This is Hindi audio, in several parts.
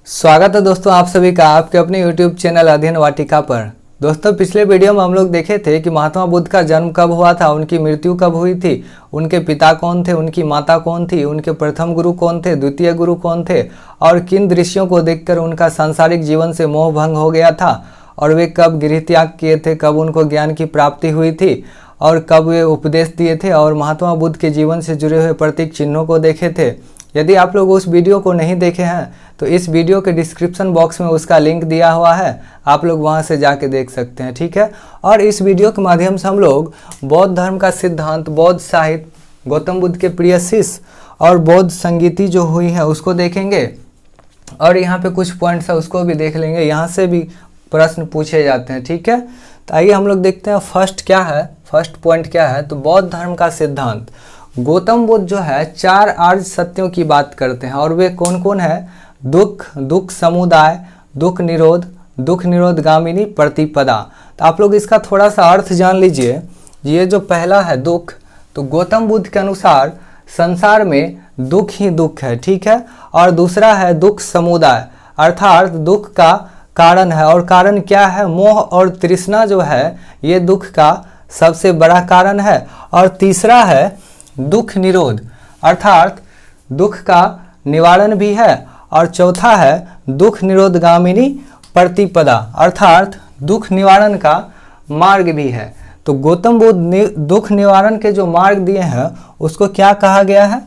स्वागत है दोस्तों आप सभी का आपके अपने YouTube चैनल अध्ययन वाटिका पर। दोस्तों पिछले वीडियो में हम लोग देखे थे कि महात्मा बुद्ध का जन्म कब हुआ था, उनकी मृत्यु कब हुई थी, उनके पिता कौन थे, उनकी माता कौन थी, उनके प्रथम गुरु कौन थे, द्वितीय गुरु कौन थे और किन दृश्यों को देखकर उनका सांसारिक जीवन से मोह भंग हो गया था और वे कब गृह त्याग किए थे, कब उनको ज्ञान की प्राप्ति हुई थी और कब वे उपदेश दिए थे और महात्मा बुद्ध के जीवन से जुड़े हुए प्रतीक चिन्हों को देखे थे। यदि आप लोग उस वीडियो को नहीं देखे हैं तो इस वीडियो के डिस्क्रिप्शन बॉक्स में उसका लिंक दिया हुआ है, आप लोग वहां से जाके देख सकते हैं, ठीक है। और इस वीडियो के माध्यम से हम लोग बौद्ध धर्म का सिद्धांत, बौद्ध साहित्य, गौतम बुद्ध के प्रिय शिष्य और बौद्ध संगीति जो हुई है उसको देखेंगे और यहाँ पे कुछ पॉइंट्स है उसको भी देख लेंगे। यहाँ से भी प्रश्न पूछे जाते हैं, ठीक है। तो आइए हम लोग देखते हैं फर्स्ट पॉइंट क्या है। तो बौद्ध धर्म का सिद्धांत, गौतम बुद्ध जो है 4 आर्य सत्यों की बात करते हैं और वे कौन कौन है? दुख समुदाय, दुख निरोध गामिनी प्रतिपदा। तो आप लोग इसका थोड़ा सा अर्थ जान लीजिए। ये जो पहला है दुख, तो गौतम बुद्ध के अनुसार संसार में दुख ही दुख है, ठीक है। और दूसरा है दुख समुदाय, अर्थात दुख का कारण है और कारण क्या है? मोह और तृष्णा जो है ये दुख का सबसे बड़ा कारण है। और तीसरा है दुख निरोध, अर्थात दुख का निवारण भी है। और चौथा है दुख निरोधगामिनी प्रतिपदा, अर्थात दुख निवारण का मार्ग भी है। तो गौतम बुद्ध दुख निवारण के जो मार्ग दिए हैं उसको क्या कहा गया है?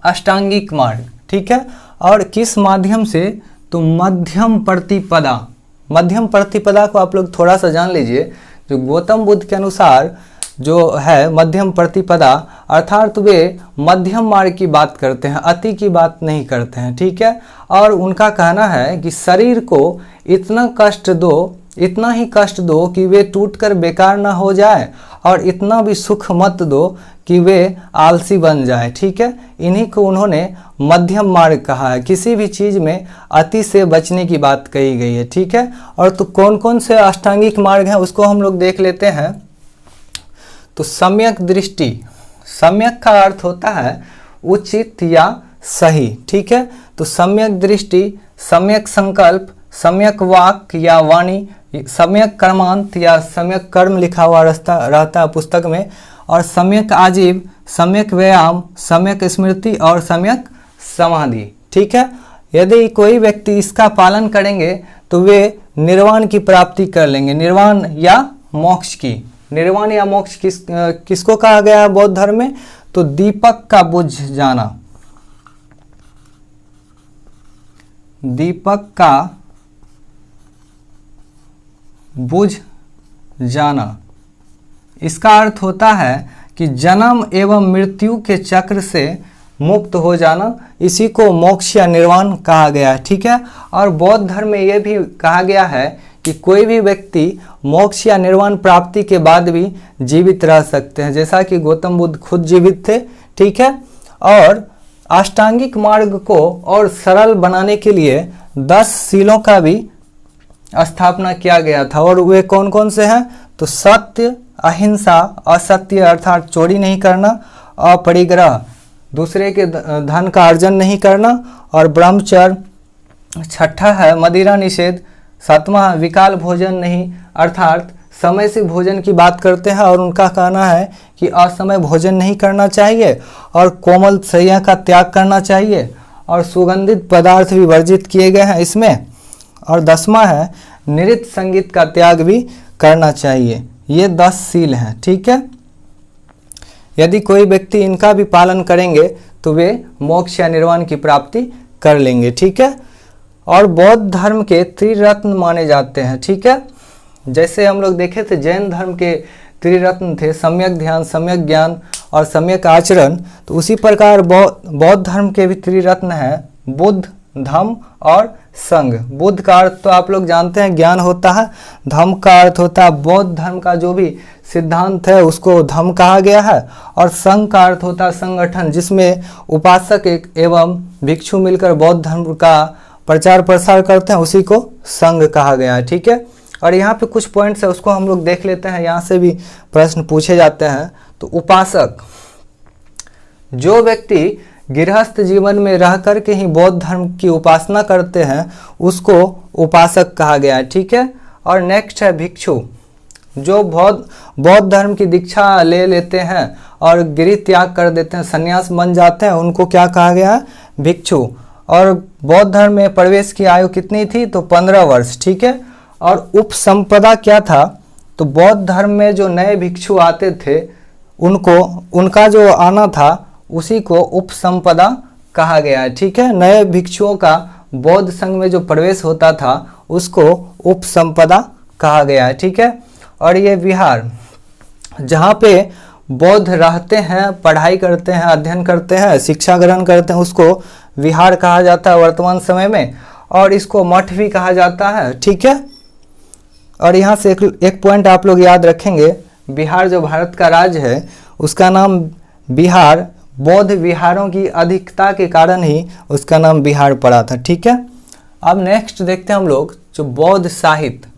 अष्टांगिक मार्ग, ठीक है। और किस माध्यम से? तो मध्यम प्रतिपदा को आप लोग थोड़ा सा जान लीजिए। जो गौतम बुद्ध के अनुसार जो है मध्यम प्रतिपदा, अर्थात वे मध्यम मार्ग की बात करते हैं, अति की बात नहीं करते हैं, ठीक है। और उनका कहना है कि शरीर को इतना ही कष्ट दो कि वे टूटकर बेकार ना हो जाए और इतना भी सुख मत दो कि वे आलसी बन जाए, ठीक है। इन्हीं को उन्होंने मध्यम मार्ग कहा है। किसी भी चीज़ में अति से बचने की बात कही गई है, ठीक है। और तो कौन कौन से अष्टांगिक मार्ग हैं उसको हम लोग देख लेते हैं। तो सम्यक दृष्टि, सम्यक का अर्थ होता है उचित या सही, ठीक है। तो सम्यक दृष्टि, सम्यक संकल्प, सम्यक वाक या वाणी, सम्यक कर्मांत या सम्यक कर्म लिखा हुआ रहता है पुस्तक में, और सम्यक आजीव, सम्यक व्यायाम, सम्यक स्मृति और सम्यक समाधि, ठीक है। यदि कोई व्यक्ति इसका पालन करेंगे तो वे निर्वाण की प्राप्ति कर लेंगे। निर्वाण या मोक्ष किसको कहा गया है बौद्ध धर्म में? तो दीपक का बुझ जाना, दीपक का बुझ जाना। इसका अर्थ होता है कि जन्म एवं मृत्यु के चक्र से मुक्त हो जाना, इसी को मोक्ष या निर्वाण कहा गया है, ठीक है। और बौद्ध धर्म में यह भी कहा गया है कि कोई भी व्यक्ति मोक्ष या निर्वाण प्राप्ति के बाद भी जीवित रह सकते हैं, जैसा कि गौतम बुद्ध खुद जीवित थे, ठीक है। और अष्टांगिक मार्ग को और सरल बनाने के लिए 10 शीलों का भी स्थापना किया गया था। और वे कौन कौन से हैं? तो सत्य, अहिंसा, असत्य अर्थात चोरी नहीं करना, अपरिग्रह दूसरे के धन का अर्जन नहीं करना, और ब्रह्मचर्य। छठा है मदिरा निषेध। सातवां विकाल भोजन नहीं, अर्थात समय से भोजन की बात करते हैं और उनका कहना है कि असमय भोजन नहीं करना चाहिए और कोमल शैया का त्याग करना चाहिए और सुगंधित पदार्थ भी वर्जित किए गए हैं इसमें। और 10वां है नृत्य संगीत का त्याग भी करना चाहिए। ये 10 शील हैं, ठीक है। यदि कोई व्यक्ति इनका भी पालन करेंगे तो वे मोक्ष या निर्वाण की प्राप्ति कर लेंगे, ठीक है। और बौद्ध धर्म के त्रिरत्न माने जाते हैं, ठीक है। जैसे हम लोग देखे थे जैन धर्म के त्रिरत्न थे, सम्यक ध्यान, सम्यक ज्ञान और सम्यक आचरण, तो उसी प्रकार बौद्ध धर्म के भी त्रिरत्न हैं, बुद्ध, धम्म और संघ। बुद्ध का अर्थ तो आप लोग जानते हैं ज्ञान होता है, धम्म का अर्थ होता है बौद्ध धर्म का जो भी सिद्धांत है उसको धम्म कहा गया है, और संघ का अर्थ होता है संगठन, जिसमें उपासक एवं भिक्षु मिलकर बौद्ध धर्म का प्रचार प्रसार करते हैं, उसी को संघ कहा गया है, ठीक है। और यहाँ पे कुछ पॉइंट्स है उसको हम लोग देख लेते हैं, यहाँ से भी प्रश्न पूछे जाते हैं। तो उपासक, जो व्यक्ति गृहस्थ जीवन में रह कर के ही बौद्ध धर्म की उपासना करते हैं उसको उपासक कहा गया है। ठीक है। और नेक्स्ट है भिक्षु, जो बौद्ध धर्म की दीक्षा ले लेते हैं और गृह त्याग कर देते हैं, संन्यास बन जाते हैं, उनको क्या कहा गया है? भिक्षु। और बौद्ध धर्म में प्रवेश की आयु कितनी थी? तो 15 वर्ष। ठीक है। और उपसंपदा क्या था? तो बौद्ध धर्म में जो नए भिक्षु आते थे उनका जो आना था उसी को उपसंपदा कहा गया है। ठीक है। नए भिक्षुओं का बौद्ध संघ में जो प्रवेश होता था उसको उपसंपदा कहा गया है। ठीक है। और ये विहार जहाँ पे बौद्ध रहते हैं, पढ़ाई करते हैं, अध्ययन करते हैं, शिक्षा ग्रहण करते हैं, उसको विहार कहा जाता है वर्तमान समय में, और इसको मठ भी कहा जाता है। ठीक है। और यहाँ से एक पॉइंट आप लोग याद रखेंगे, बिहार जो भारत का राज्य है उसका नाम बिहार बौद्ध विहारों की अधिकता के कारण ही उसका नाम बिहार पड़ा था। ठीक है। अब नेक्स्ट देखते हैं हम लोग जो बौद्ध साहित्य।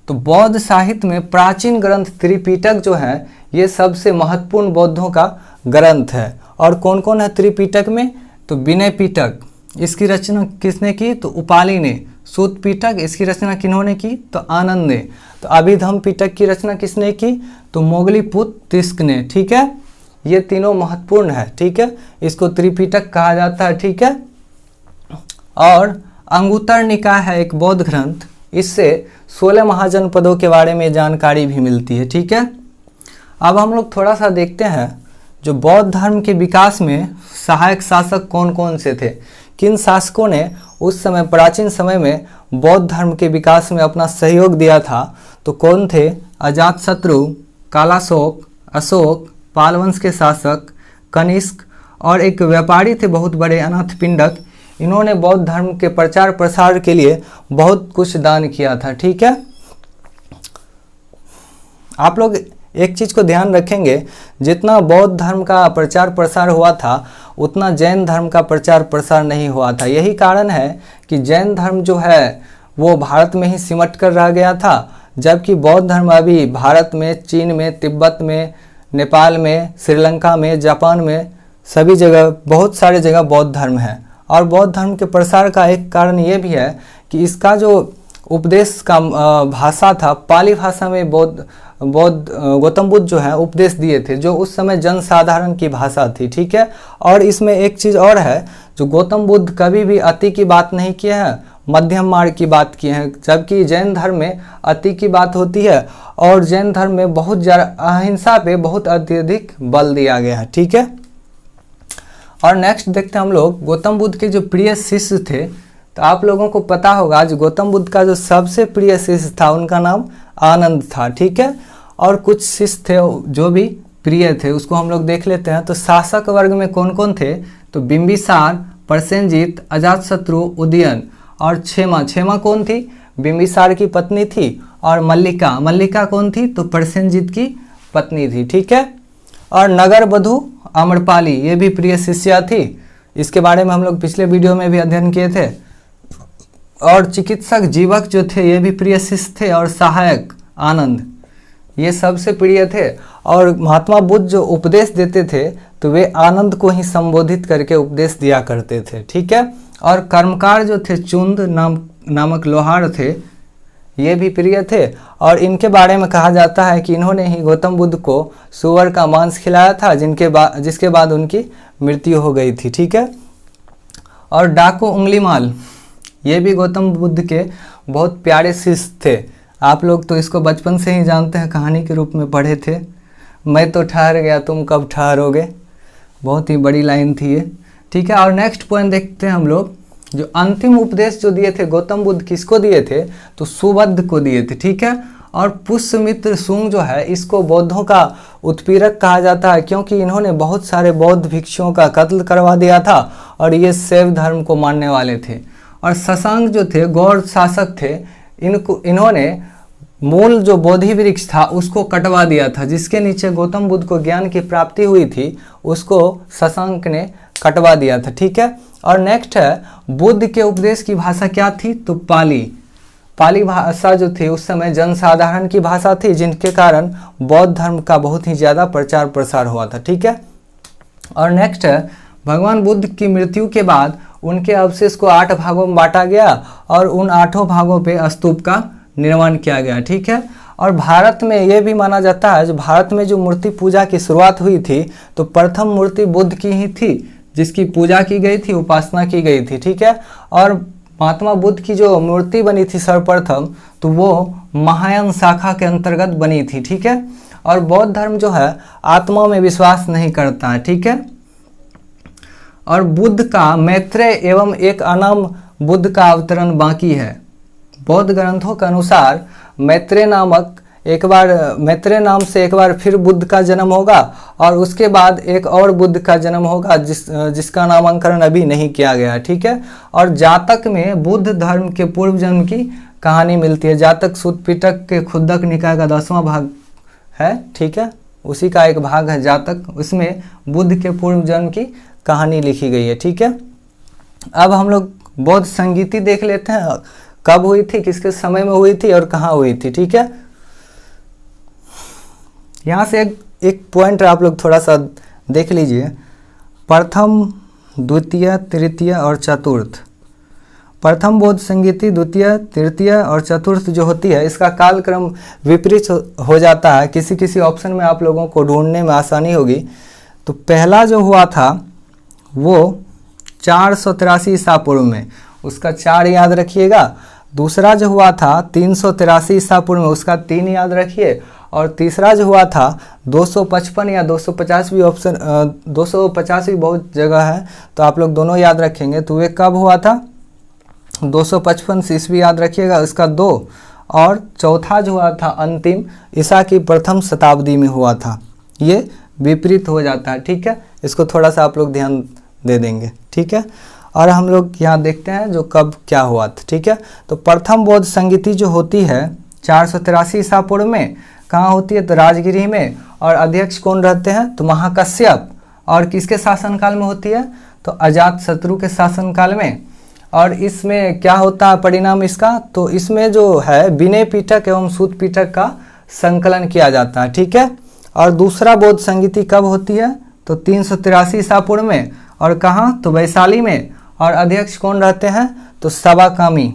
तो बौद्ध साहित्य में प्राचीन ग्रंथ त्रिपिटक जो है ये सबसे महत्वपूर्ण बौद्धों का ग्रंथ है। और कौन कौन है त्रिपिटक में? तो विनय पिटक, इसकी रचना किसने की? तो उपाली ने। सूत पिटक, इसकी रचना किन्होंने की? तो आनंद ने। तो अभिधम पिटक की रचना किसने की? तो मोगलीपुत्र तिस्क ने। ठीक है। ये तीनों महत्वपूर्ण है। ठीक है। इसको त्रिपिटक कहा जाता है। ठीक है। और अंगुत्तर निकाय है एक बौद्ध ग्रंथ, इससे 16 महाजनपदों के बारे में जानकारी भी मिलती है। ठीक है। अब हम लोग थोड़ा सा देखते हैं जो बौद्ध धर्म के विकास में सहायक शासक कौन कौन से थे, किन शासकों ने उस समय प्राचीन समय में बौद्ध धर्म के विकास में अपना सहयोग दिया था। तो कौन थे? अजातशत्रु, कालाशोक, अशोक, पाल वंश के शासक, कनिष्क, और एक व्यापारी थे बहुत बड़े अनाथपिंडक। इन्होंने बौद्ध धर्म के प्रचार प्रसार के लिए बहुत कुछ दान किया था। ठीक है। आप लोग एक चीज को ध्यान रखेंगे, जितना बौद्ध धर्म का प्रचार प्रसार हुआ था उतना जैन धर्म का प्रचार प्रसार नहीं हुआ था। यही कारण है कि जैन धर्म जो है वो भारत में ही सिमट कर रह गया था, जबकि बौद्ध धर्म अभी भारत में, चीन में, तिब्बत में, नेपाल में, श्रीलंका में, जापान में, सभी जगह, बहुत सारे जगह बौद्ध धर्म है। और बौद्ध धर्म के प्रसार का एक कारण ये भी है कि इसका जो उपदेश का भाषा था, पाली भाषा में गौतम बुद्ध जो है उपदेश दिए थे, जो उस समय जनसाधारण की भाषा थी। ठीक है। और इसमें एक चीज़ और है, जो गौतम बुद्ध कभी भी अति की बात नहीं किए हैं, मध्यम मार्ग की बात किए हैं, जबकि जैन धर्म में अति की बात होती है और जैन धर्म में बहुत ज़्यादा अहिंसा पे बहुत अत्यधिक बल दिया गया है। ठीक है। और नेक्स्ट देखते हैं हम लोग गौतम बुद्ध के जो प्रिय शिष्य थे। तो आप लोगों को पता होगा आज गौतम बुद्ध का जो सबसे प्रिय शिष्य था उनका नाम आनंद था। ठीक है। और कुछ शिष्य थे जो भी प्रिय थे, उसको हम लोग देख लेते हैं। तो शासक वर्ग में कौन कौन थे? तो बिंबिसार, प्रसेनजीत, अजातशत्रु, उदयन और क्षेमा। क्षेमा कौन थी? बिंबिसार की पत्नी थी। और मल्लिका, मल्लिका कौन थी? तो प्रसेनजीत की पत्नी थी। ठीक है। और नगर बधू आम्रपाली, ये भी प्रिय शिष्या थी, इसके बारे में हम लोग पिछले वीडियो में भी अध्ययन किए थे। और चिकित्सक जीवक जो थे ये भी प्रिय शिष्य थे। और सहायक आनंद, ये सबसे प्रिय थे। और महात्मा बुद्ध जो उपदेश देते थे तो वे आनंद को ही संबोधित करके उपदेश दिया करते थे। ठीक है। और कर्मकार जो थे चुंद नामक लोहार थे, ये भी प्रिय थे। और इनके बारे में कहा जाता है कि इन्होंने ही गौतम बुद्ध को सूअर का मांस खिलाया था, जिसके बाद उनकी मृत्यु हो गई थी। ठीक है। और डाको उंगलीमाल, ये भी गौतम बुद्ध के बहुत प्यारे शिष्य थे। आप लोग तो इसको बचपन से ही जानते हैं, कहानी के रूप में पढ़े थे। मैं तो ठहर गया, तुम कब ठहरोगे, बहुत ही बड़ी लाइन थी ये। ठीक है। और नेक्स्ट पॉइंट देखते हैं हम लोग, जो अंतिम उपदेश जो दिए थे गौतम बुद्ध, किसको दिए थे? तो सुबद्ध को दिए थे। ठीक है। और पुष्यमित्र शुंग जो है इसको बौद्धों का उत्पीड़क कहा जाता है, क्योंकि इन्होंने बहुत सारे बौद्ध भिक्षुओं का कत्ल करवा दिया था और ये शैव धर्म को मानने वाले थे। और शशांक जो थे गौड़ शासक थे, इन्होंने मूल जो बोधि वृक्ष था उसको कटवा दिया था, जिसके नीचे गौतम बुद्ध को ज्ञान की प्राप्ति हुई थी, उसको शशांक ने कटवा दिया था। ठीक है। और नेक्स्ट है बुद्ध के उपदेश की भाषा क्या थी? तो पाली भाषा जो थी उस समय जनसाधारण की भाषा थी, जिनके कारण बौद्ध धर्म का बहुत ही ज़्यादा प्रचार प्रसार हुआ था। ठीक है। और नेक्स्ट है भगवान बुद्ध की मृत्यु के बाद उनके अवशेष को 8 भागों में बांटा गया और उन 8 भागों पे स्तूप का निर्माण किया गया। ठीक है। और भारत में ये भी माना जाता है, जो भारत में जो मूर्ति पूजा की शुरुआत हुई थी तो प्रथम मूर्ति बुद्ध की ही थी, जिसकी पूजा की गई थी, उपासना की गई थी। ठीक है। और महात्मा बुद्ध की जो मूर्ति बनी थी सर्वप्रथम, तो वो महायान शाखा के अंतर्गत बनी थी। ठीक है। और बौद्ध धर्म जो है आत्मा में विश्वास नहीं करता है। ठीक है। और बुद्ध का मैत्रेय एवं एक अनाम बुद्ध का अवतरण बाकी है। बौद्ध ग्रंथों के अनुसार मैत्रेय नाम से एक बार फिर बुद्ध का जन्म होगा और उसके बाद एक और बुद्ध का जन्म होगा जिसका नामकरण अभी नहीं किया गया। ठीक है। और जातक में बुद्ध धर्म के पूर्व जन्म की कहानी मिलती है। जातक सूत पिटक के खुद्दक निकाय का 10वां भाग है। ठीक है। उसी का एक भाग है जातक, उसमें बुद्ध के पूर्व जन्म की कहानी लिखी गई है। ठीक है। अब हम लोग बौद्ध संगीति देख लेते हैं, कब हुई थी, किसके समय में हुई थी और कहाँ हुई थी। ठीक है। यहाँ से एक पॉइंट आप लोग थोड़ा सा देख लीजिए। प्रथम, द्वितीय, तृतीय और चतुर्थ। प्रथम बौद्ध संगीति, द्वितीय, तृतीय और चतुर्थ जो होती है, इसका कालक्रम विपरीत हो जाता है। किसी किसी ऑप्शन में आप लोगों को ढूंढने में आसानी होगी। तो पहला जो हुआ था वो 483 ईसा पूर्व में, उसका 4 याद रखिएगा। दूसरा जो हुआ था 383 ईसा पूर्व में, उसका 3 याद रखिए। और तीसरा जो हुआ था 255 या 250 भी ऑप्शन 250 भी बहुत जगह है, तो आप लोग दोनों याद रखेंगे। तो वे कब हुआ था, 255 ईस्वी याद रखिएगा, उसका 2। और चौथा जो हुआ था अंतिम, ईसा की प्रथम शताब्दी में हुआ था। ये विपरीत हो जाता है। ठीक है। इसको थोड़ा सा आप लोग ध्यान दे देंगे। ठीक है। और हम लोग यहाँ देखते हैं जो कब क्या हुआ था। ठीक है। तो प्रथम बौद्ध संगीति जो होती है 483 ईसा पूर्व में, कहाँ होती है, तो राजगिरी में। और अध्यक्ष कौन रहते हैं, तो महाकश्यप। और किसके शासनकाल में होती है, तो अजातशत्रु के शासनकाल में। और इसमें क्या होता है परिणाम इसका, तो इसमें जो है विनय पिटक एवं सूत पिटक का संकलन किया जाता है। ठीक है। और दूसरा बौद्ध संगीति कब होती है, तो 383 ईसा पूर्व में। और कहाँ, तो वैशाली में। और अध्यक्ष कौन रहते हैं, तो सवाकामी।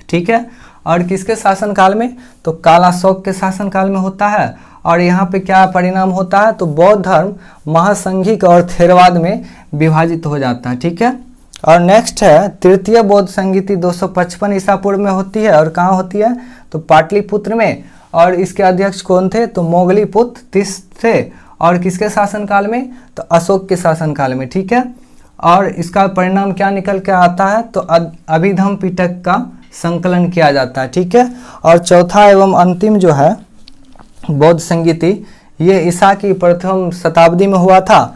ठीक है। और किसके शासनकाल में, तो कालाशोक के शासनकाल में होता है। और यहाँ पे क्या परिणाम होता है, तो बौद्ध धर्म महासंघिक और थेरवाद में विभाजित हो जाता है। ठीक है। और नेक्स्ट है तृतीय बौद्ध संगीति 255 ईसा पूर्व में होती है। और कहाँ होती है, तो पाटलिपुत्र में। और इसके अध्यक्ष कौन थे, तो मोगलीपुत्र तिस थे। और किसके शासनकाल में, तो अशोक के शासनकाल में। ठीक है। और इसका परिणाम क्या निकल के आता है, तो अभिधम पिटक का संकलन किया जाता है। ठीक है। और चौथा एवं अंतिम जो है बौद्ध संगीति, ये ईसा की प्रथम शताब्दी में हुआ था।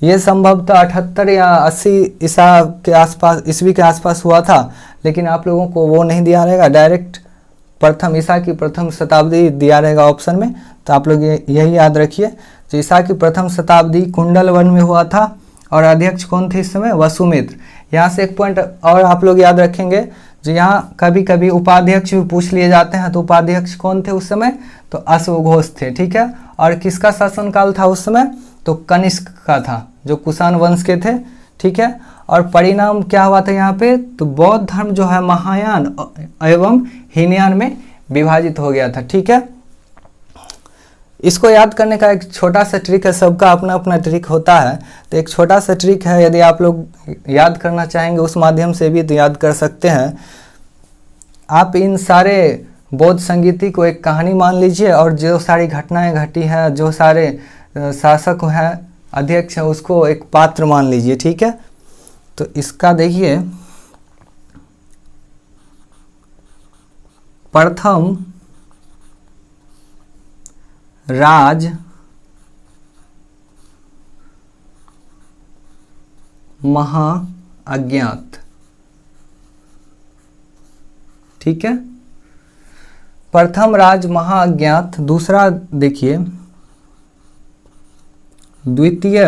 ये संभवतः 78 या 80 ईसा के आसपास, ईस्वी के आसपास हुआ था। लेकिन आप लोगों को वो नहीं दिया रहेगा, डायरेक्ट प्रथम ईसा की प्रथम शताब्दी दिया रहेगा ऑप्शन में। तो आप लोग यही याद रखिए, तो ईसा की प्रथम शताब्दी कुंडल वन में हुआ था। और अध्यक्ष कौन थे इस समय, वसुमित्र। यहाँ से एक पॉइंट और आप लोग याद रखेंगे, जो यहाँ कभी कभी उपाध्यक्ष भी पूछ लिए जाते हैं, तो उपाध्यक्ष कौन थे उस समय, तो अश्वघोष थे। ठीक है। और किसका शासनकाल था उस समय, तो कनिष्क का था, जो कुषाण वंश के थे। ठीक है। और परिणाम क्या हुआ था यहाँ पे, तो बौद्ध धर्म जो है महायान एवं हीनयान में विभाजित हो गया था। ठीक है। इसको याद करने का एक छोटा सा ट्रिक है, सबका अपना अपना ट्रिक होता है। तो एक छोटा सा ट्रिक है, यदि आप लोग याद करना चाहेंगे उस माध्यम से भी तो याद कर सकते हैं। आप इन सारे बौद्ध संगीति को एक कहानी मान लीजिए, और जो सारी घटनाएं घटी हैं, जो सारे शासक हैं, अध्यक्ष हैं, उसको एक पात्र मान लीजिए। ठीक है। तो इसका देखिए, प्रथम राज महा अज्ञात। ठीक है। प्रथम राज महा अज्ञात। दूसरा देखिए द्वितीय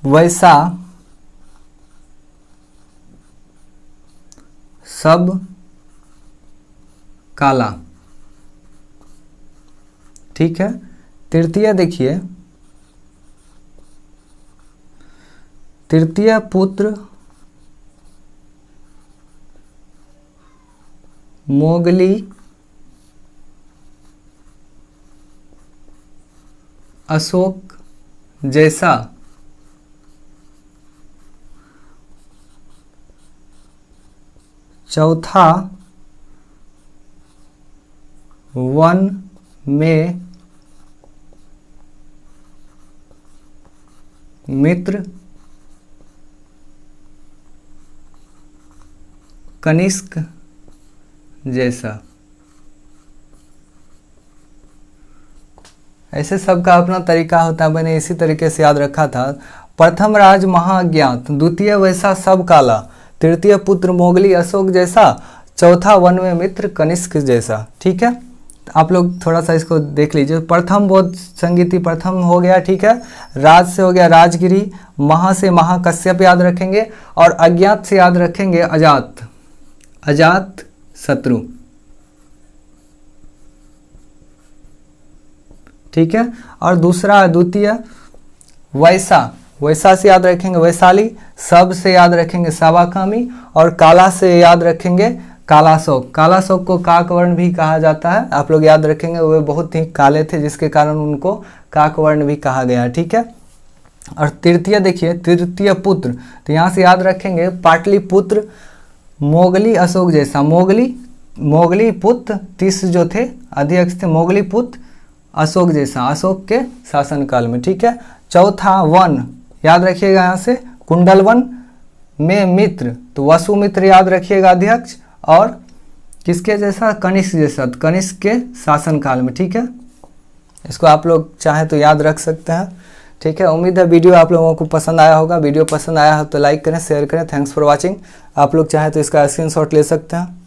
वैसा सब काला। ठीक है। तृतीय देखिए तृतीय पुत्र मोगली अशोक जैसा चौथा वन में मित्र कनिष्क जैसा। ऐसे सबका अपना तरीका होता है, मैंने इसी तरीके से याद रखा था। प्रथम राज महाज्ञात, द्वितीय वैसा सब काला, तृतीय पुत्र मोगली अशोक जैसा, चौथा वन में मित्र कनिष्क जैसा। ठीक है, आप लोग थोड़ा सा इसको देख लीजिए। प्रथम बौद्ध संगीति प्रथम हो गया, ठीक है। राज से हो गया राजगिरी, महा से महाकश्यप याद रखेंगे, और अज्ञात से याद रखेंगे अजात, अजात शत्रु। ठीक है, और दूसरा द्वितीय वैसा, वैसा से याद रखेंगे वैशाली, सब से याद रखेंगे सावाकामी, और काला से याद रखेंगे कालाशोक। कालाशोक को काकवर्ण भी कहा जाता है, आप लोग याद रखेंगे, वे बहुत ही काले थे जिसके कारण उनको काकवर्ण भी कहा गया। ठीक है, और तृतीय देखिए तृतीय पुत्र, तो यहाँ से याद रखेंगे पाटलिपुत्र मोगली अशोक जैसा। मोगली पुत्र 30 जो थे अध्यक्ष थे, मोगली पुत्र अशोक जैसा, अशोक के शासनकाल में। ठीक है, चौथा वन याद रखिएगा, यहाँ से कुंडलवन में मित्र, तो वसुमित्र याद रखिएगा अध्यक्ष, और किसके जैसा, कनिष्क जैसा, कनिष्क के शासनकाल में। ठीक है, इसको आप लोग चाहे तो याद रख सकते हैं। ठीक है, उम्मीद है वीडियो आप लोगों को पसंद आया होगा। वीडियो पसंद आया हो तो लाइक करें, शेयर करें। Thanks for watching. आप लोग चाहे तो इसका स्क्रीनशॉट ले सकते हैं।